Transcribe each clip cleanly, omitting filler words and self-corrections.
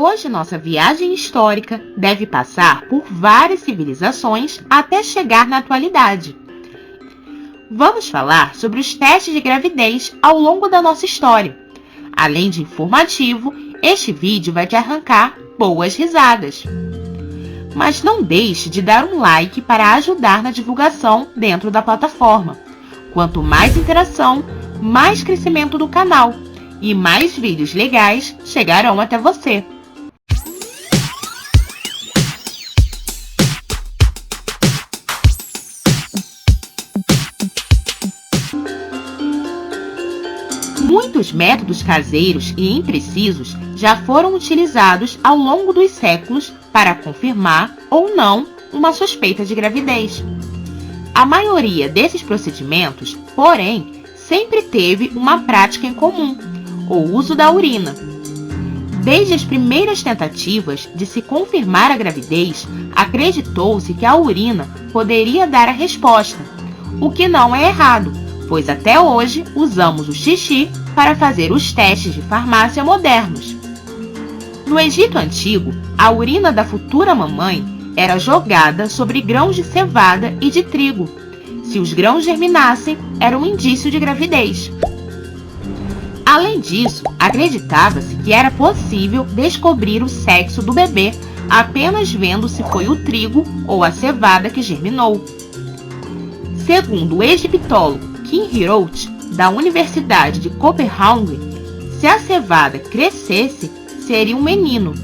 Hoje nossa viagem histórica deve passar por várias civilizações até chegar na atualidade. Vamos falar sobre os testes de gravidez ao longo da nossa história. Além de informativo, este vídeo vai te arrancar boas risadas. Mas não deixe de dar um like para ajudar na divulgação dentro da plataforma. Quanto mais interação, mais crescimento do canal e mais vídeos legais chegarão até você. Muitos métodos caseiros e imprecisos já foram utilizados ao longo dos séculos para confirmar ou não uma suspeita de gravidez. A maioria desses procedimentos, porém, sempre teve uma prática em comum: o uso da urina. Desde as primeiras tentativas de se confirmar a gravidez, acreditou-se que a urina poderia dar a resposta, o que não é errado, pois até hoje usamos o xixi para fazer os testes de farmácia modernos. No Egito Antigo, a urina da futura mamãe era jogada sobre grãos de cevada e de trigo. Se os grãos germinassem, era um indício de gravidez. Além disso, acreditava-se que era possível descobrir o sexo do bebê apenas vendo se foi o trigo ou a cevada que germinou. Segundo o egiptólogo Kim Herold, da Universidade de Copenhague, se a cevada crescesse, seria um menino,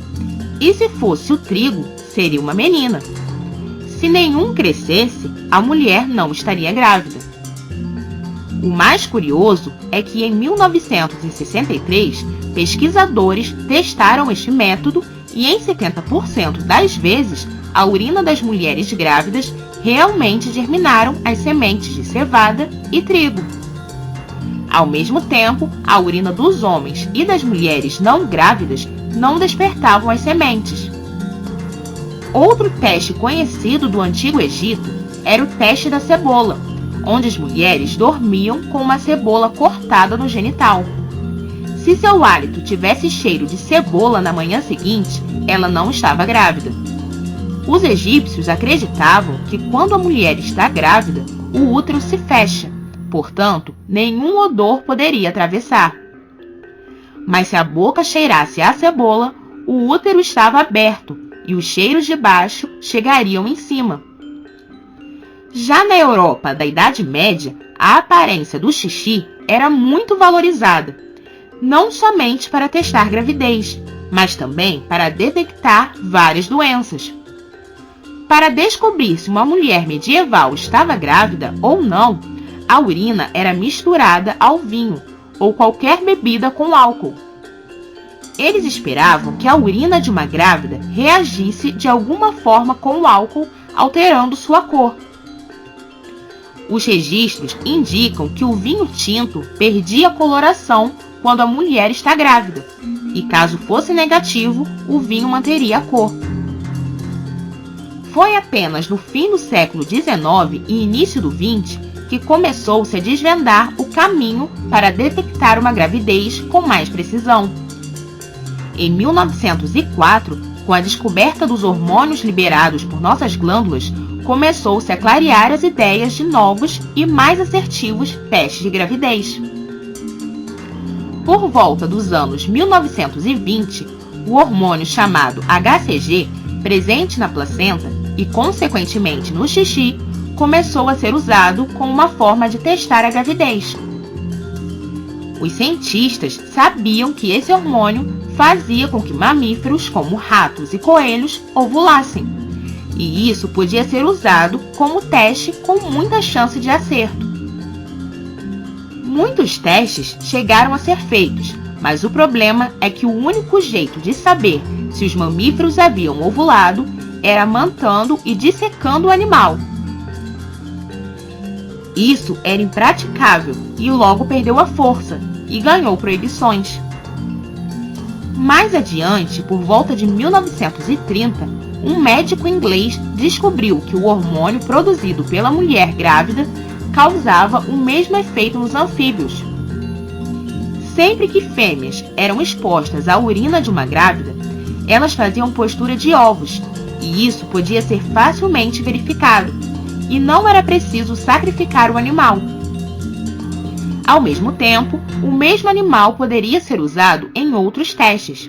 e se fosse o trigo, seria uma menina. Se nenhum crescesse, a mulher não estaria grávida. O mais curioso é que em 1963, pesquisadores testaram este método e em 70% das vezes, a urina das mulheres grávidas realmente germinaram as sementes de cevada e trigo. Ao mesmo tempo, a urina dos homens e das mulheres não grávidas não despertavam as sementes. Outro teste conhecido do Antigo Egito era o teste da cebola, onde as mulheres dormiam com uma cebola cortada no genital. Se seu hálito tivesse cheiro de cebola na manhã seguinte, ela não estava grávida. Os egípcios acreditavam que quando a mulher está grávida, o útero se fecha, portanto, nenhum odor poderia atravessar. Mas se a boca cheirasse a cebola, o útero estava aberto e os cheiros de baixo chegariam em cima. Já na Europa da Idade Média, a aparência do xixi era muito valorizada, não somente para testar gravidez, mas também para detectar várias doenças. Para descobrir se uma mulher medieval estava grávida ou não, a urina era misturada ao vinho ou qualquer bebida com álcool. Eles esperavam que a urina de uma grávida reagisse de alguma forma com o álcool, alterando sua cor. Os registros indicam que o vinho tinto perdia a coloração quando a mulher está grávida, e caso fosse negativo, o vinho manteria a cor. Foi apenas no fim do século XIX e início do XX que começou-se a desvendar o caminho para detectar uma gravidez com mais precisão. Em 1904, com a descoberta dos hormônios liberados por nossas glândulas, começou-se a clarear as ideias de novos e mais assertivos testes de gravidez. Por volta dos anos 1920, o hormônio chamado HCG, presente na placenta e, consequentemente, no xixi, começou a ser usado como uma forma de testar a gravidez. Os cientistas sabiam que esse hormônio fazia com que mamíferos como ratos e coelhos ovulassem, e isso podia ser usado como teste com muita chance de acerto. Muitos testes chegaram a ser feitos, mas o problema é que o único jeito de saber se os mamíferos haviam ovulado era mantando e dissecando o animal. Isso era impraticável e logo perdeu a força e ganhou proibições. Mais adiante, por volta de 1930, um médico inglês descobriu que o hormônio produzido pela mulher grávida causava o mesmo efeito nos anfíbios. Sempre que fêmeas eram expostas à urina de uma grávida, Elas faziam postura de ovos, e isso podia ser facilmente verificado, e não era preciso sacrificar o animal. Ao mesmo tempo, o mesmo animal poderia ser usado em outros testes.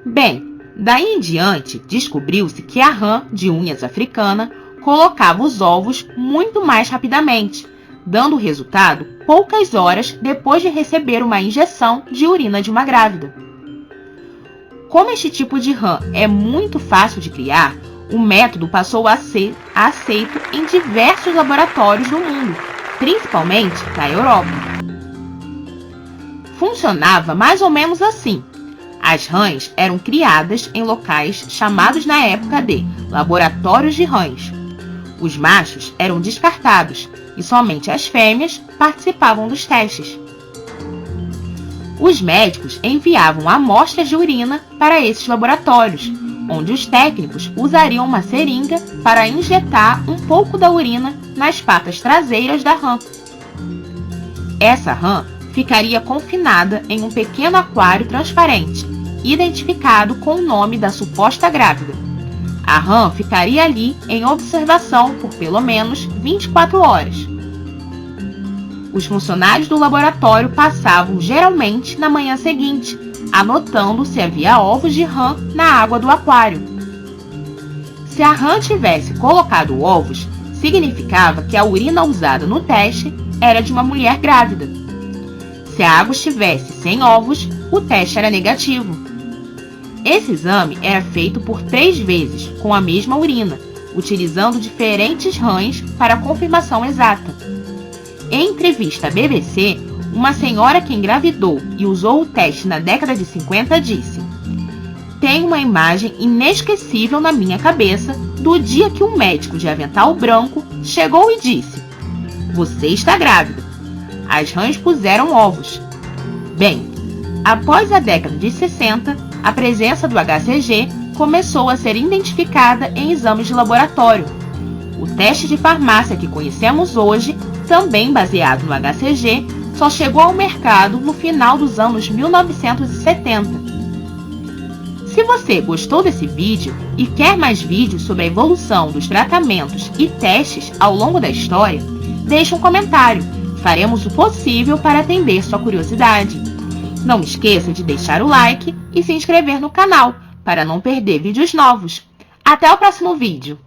Bem, daí em diante, descobriu-se que a rã de unhas africana colocava os ovos muito mais rapidamente, dando o resultado poucas horas depois de receber uma injeção de urina de uma grávida. Como este tipo de rã é muito fácil de criar, o método passou a ser aceito em diversos laboratórios do mundo, principalmente na Europa. Funcionava mais ou menos assim. As rãs eram criadas em locais chamados na época de laboratórios de rãs. Os machos eram descartados e somente as fêmeas participavam dos testes. Os médicos enviavam amostras de urina para esses laboratórios, onde os técnicos usariam uma seringa para injetar um pouco da urina nas patas traseiras da rã. Essa rã ficaria confinada em um pequeno aquário transparente, identificado com o nome da suposta grávida. A rã ficaria ali em observação por pelo menos 24 horas. Os funcionários do laboratório passavam geralmente na manhã seguinte, anotando se havia ovos de rã na água do aquário. Se a rã tivesse colocado ovos, significava que a urina usada no teste era de uma mulher grávida. Se a água estivesse sem ovos, o teste era negativo. Esse exame era feito por 3 vezes com a mesma urina, utilizando diferentes rãs para a confirmação exata. Em entrevista à BBC, uma senhora que engravidou e usou o teste na década de 50 disse: "Tenho uma imagem inesquecível na minha cabeça do dia que um médico de avental branco chegou e disse: 'Você está grávida.' As rãs puseram ovos." Bem, após a década de 60, a presença do HCG começou a ser identificada em exames de laboratório. O teste de farmácia que conhecemos hoje, também baseado no HCG, só chegou ao mercado no final dos anos 1970. Se você gostou desse vídeo e quer mais vídeos sobre a evolução dos tratamentos e testes ao longo da história, deixe um comentário. Faremos o possível para atender sua curiosidade. Não esqueça de deixar o like e se inscrever no canal para não perder vídeos novos. Até o próximo vídeo!